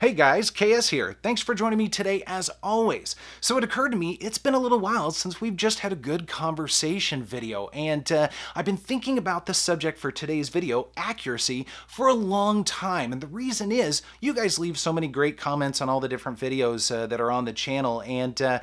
Hey guys, KS here. Thanks for joining me today as always. So it occurred to me, it's been a little while since we've just had a good conversation video, and I've been thinking about the subject for today's video, accuracy, for a long time. And the reason is, you guys leave so many great comments on all the different videos that are on the channel, and a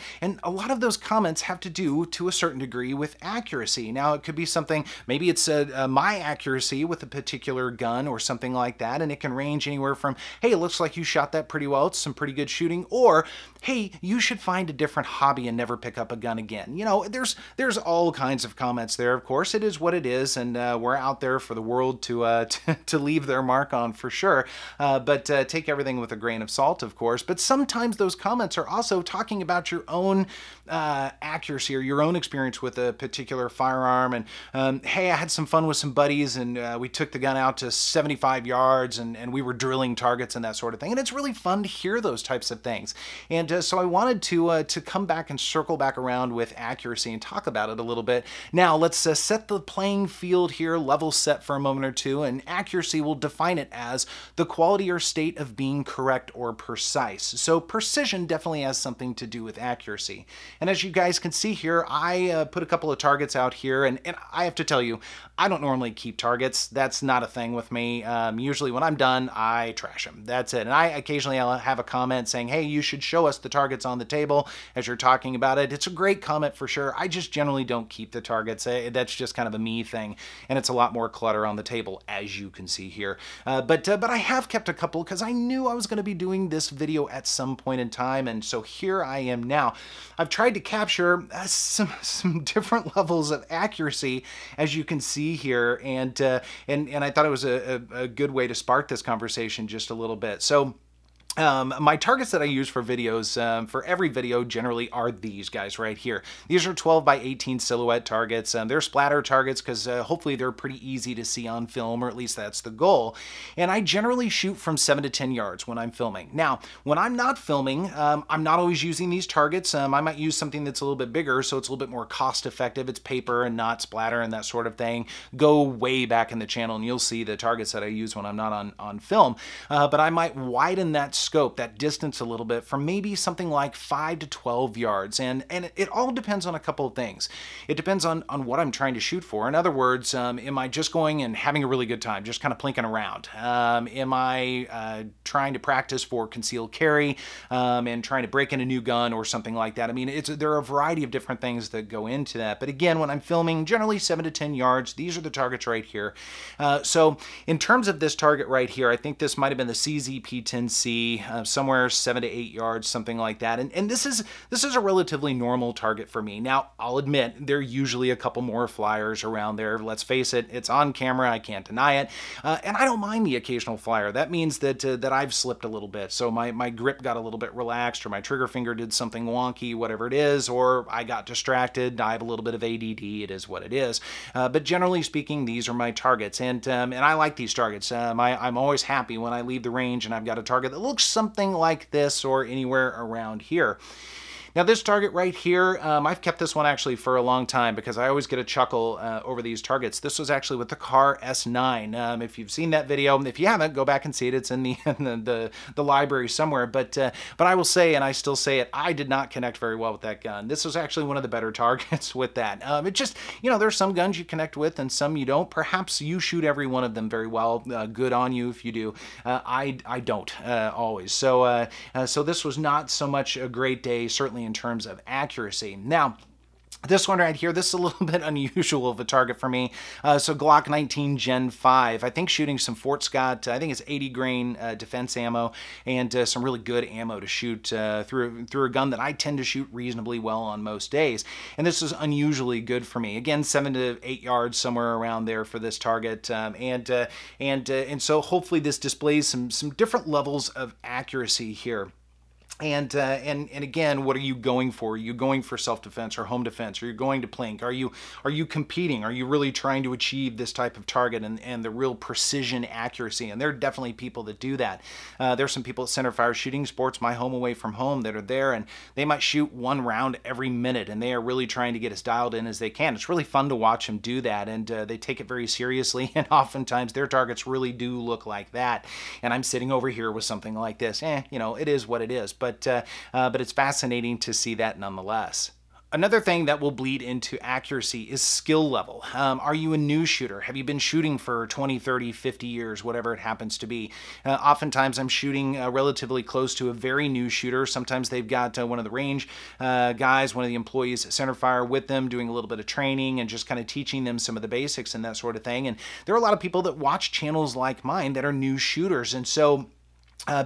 lot of those comments have to do, to a certain degree, with accuracy. Now, it could be something, maybe it's my accuracy with a particular gun or something like that, and it can range anywhere from, hey, it looks like you shot that pretty well, it's some pretty good shooting, or hey, you should find a different hobby and never pick up a gun again. You know, there's all kinds of comments there. Of course, it is what it is, and we're out there for the world to to leave their mark on, for sure. But take everything with a grain of salt, of course. But sometimes those comments are also talking about your own accuracy or your own experience with a particular firearm. And hey, I had some fun with some buddies, and we took the gun out to 75 yards, and we were drilling targets and that sort of thing. And it's really fun to hear those types of things. And so I wanted to come back and circle back around with accuracy and talk about it a little bit. Now, let's set the playing field here, level set for a moment or two, and accuracy, will define it as the quality or state of being correct or precise. So precision definitely has something to do with accuracy. And as you guys can see here, I put a couple of targets out here, and I have to tell you, I don't normally keep targets. That's not a thing with me. Usually when I'm done, I trash them. That's it. And I occasionally I'll have a comment saying, hey, you should show us the targets on the table as you're talking about it. It's a great comment for sure. I just generally don't keep the targets. That's just kind of a me thing, and it's a lot more clutter on the table, as you can see here. But I have kept a couple because I knew I was going to be doing this video at some point in time, and so here I am now. I've tried to capture some different levels of accuracy, as you can see here, and I thought it was a good way to spark this conversation just a little bit. So my targets that I use for videos, for every video, generally are these guys right here. These are 12 by 18 silhouette targets. They're splatter targets because hopefully they're pretty easy to see on film, or at least that's the goal. And I generally shoot from 7 to 10 yards when I'm filming. Now, when I'm not filming, I'm not always using these targets. I might use something that's a little bit bigger, so it's a little bit more cost effective. It's paper and not splatter and that sort of thing. Go way back in the channel and you'll see the targets that I use when I'm not on film. But I might widen that scope, that distance, a little bit from maybe something like 5 to 12 yards. And it all depends on a couple of things. It depends on what I'm trying to shoot for. In other words, am I just going and having a really good time, just kind of plinking around? Am I trying to practice for concealed carry and trying to break in a new gun or something like that? I mean, there are a variety of different things that go into that. But again, when I'm filming, generally 7 to 10 yards, these are the targets right here. So in terms of this target right here, I think this might have been the CZ-P10C, somewhere 7 to 8 yards, something like that. And this is a relatively normal target for me. Now, I'll admit, there are usually a couple more flyers around there. Let's face it, it's on camera, I can't deny it. And I don't mind the occasional flyer. That means that I've slipped a little bit. So my grip got a little bit relaxed, or my trigger finger did something wonky, whatever it is, or I got distracted. I have a little bit of ADD, it is what it is. But generally speaking, these are my targets. And I like these targets. I'm always happy when I leave the range and I've got a target that looks something like this or anywhere around here. Now, this target right here, I've kept this one actually for a long time because I always get a chuckle over these targets. This was actually with the Kahr S9. If you've seen that video, if you haven't, go back and see it. It's in the library somewhere. But I will say, and I still say it, I did not connect very well with that gun. This was actually one of the better targets with that. It just, you know, there's some guns you connect with and some you don't. Perhaps you shoot every one of them very well. Good on you if you do. I don't always. So this was not so much a great day, certainly in terms of accuracy. Now, this one right here, this is a little bit unusual of a target for me. So Glock 19 Gen 5. I think shooting some Fort Scott, I think it's 80 grain defense ammo, and some really good ammo to shoot through a gun that I tend to shoot reasonably well on most days. And this is unusually good for me. Again, 7 to 8 yards, somewhere around there for this target. And so hopefully this displays some different levels of accuracy here. And again, what are you going for? Are you going for self-defense or home defense? Are you going to plank? Are you competing? Are you really trying to achieve this type of target and the real precision accuracy? And there are definitely people that do that. There's some people at Centerfire Shooting Sports, my home away from home, that are there, and they might shoot one round every minute, and they are really trying to get as dialed in as they can. It's really fun to watch them do that, and they take it very seriously, and oftentimes their targets really do look like that. And I'm sitting over here with something like this. You know, it is what it is. But it's fascinating to see that nonetheless. Another thing that will bleed into accuracy is skill level. Are you a new shooter? Have you been shooting for 20, 30, 50 years, whatever it happens to be? Oftentimes I'm shooting relatively close to a very new shooter. Sometimes they've got one of the range guys, one of the employees at Centerfire with them, doing a little bit of training and just kind of teaching them some of the basics and that sort of thing. And there are a lot of people that watch channels like mine that are new shooters. And so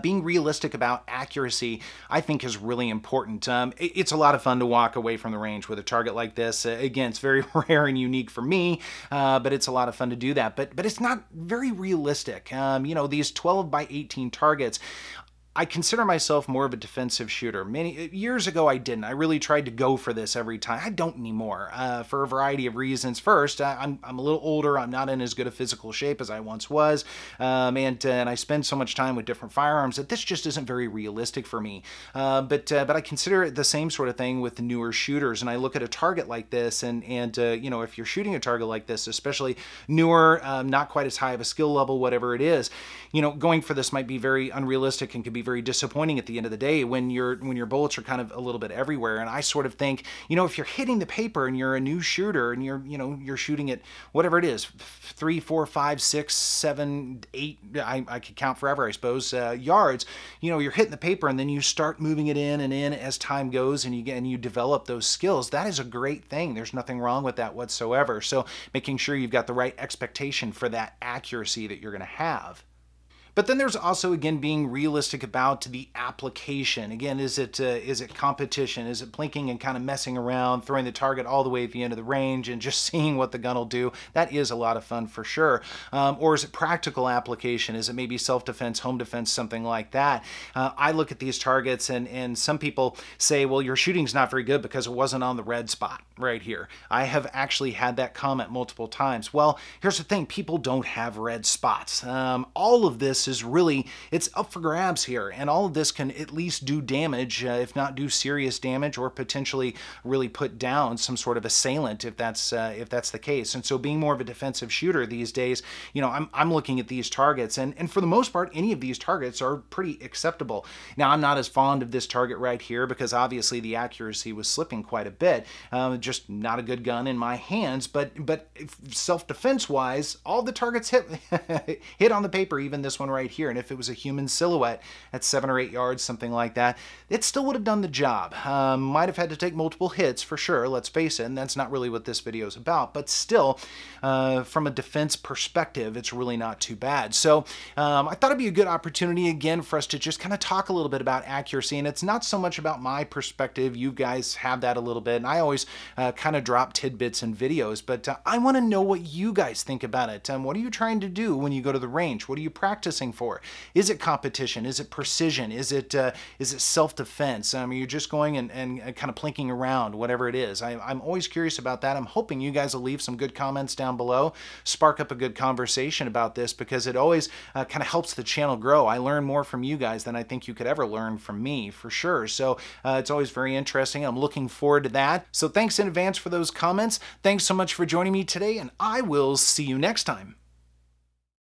being realistic about accuracy, I think, is really important. It's a lot of fun to walk away from the range with a target like this. Again, it's very rare and unique for me, but it's a lot of fun to do that. But it's not very realistic. You know, these 12 by 18 targets, I consider myself more of a defensive shooter. Many years ago, I didn't. I really tried to go for this every time. I don't anymore for a variety of reasons. First, I'm a little older. I'm not in as good a physical shape as I once was, and I spend so much time with different firearms that this just isn't very realistic for me. But I consider it the same sort of thing with the newer shooters. And I look at a target like this, and you know, if you're shooting a target like this, especially newer, not quite as high of a skill level, whatever it is, you know, going for this might be very unrealistic and can be very disappointing at the end of the day when your bullets are kind of a little bit everywhere. And I sort of think, you know, if you're hitting the paper and you're a new shooter and you're shooting at whatever it is, 3, 4, 5, 6, 7, 8, I could count forever, I suppose, yards, you know, you're hitting the paper and then you start moving it in and in as time goes, and you develop those skills. That is a great thing. There's nothing wrong with that whatsoever. So making sure you've got the right expectation for that accuracy that you're going to have. But then there's also, again, being realistic about the application. Again, is it competition? Is it plinking and kind of messing around, throwing the target all the way at the end of the range and just seeing what the gun will do? That is a lot of fun for sure. Or is it practical application? Is it maybe self-defense, home defense, something like that? I look at these targets and some people say, well, your shooting's not very good because it wasn't on the red spot right here. I have actually had that comment multiple times. Well, here's the thing. People don't have red spots. All of this is really, it's up for grabs here, and all of this can at least do damage, if not do serious damage, or potentially really put down some sort of assailant if that's the case. And so being more of a defensive shooter these days, you know, I'm looking at these targets, and for the most part, any of these targets are pretty acceptable. Now, I'm not as fond of this target right here because obviously the accuracy was slipping quite a bit. Just not a good gun in my hands, but self-defense wise, all the targets hit on the paper, even this one right here. And if it was a human silhouette at 7 or 8 yards, something like that, it still would have done the job. Might have had to take multiple hits for sure, let's face it, and that's not really what this video is about, but still, from a defense perspective, it's really not too bad. So I thought it'd be a good opportunity again for us to just kind of talk a little bit about accuracy, and it's not so much about my perspective. You guys have that a little bit, and I always kind of drop tidbits in videos, but I want to know what you guys think about it. What are you trying to do when you go to the range? What are you practicing for? Is it competition? Is it precision? Is it self-defense? Are you just going and kind of plinking around, whatever it is? I'm always curious about that. I'm hoping you guys will leave some good comments down below, spark up a good conversation about this, because it always kind of helps the channel grow. I learn more from you guys than I think you could ever learn from me, for sure. So it's always very interesting. I'm looking forward to that. So thanks in advance for those comments. Thanks so much for joining me today, and I will see you next time.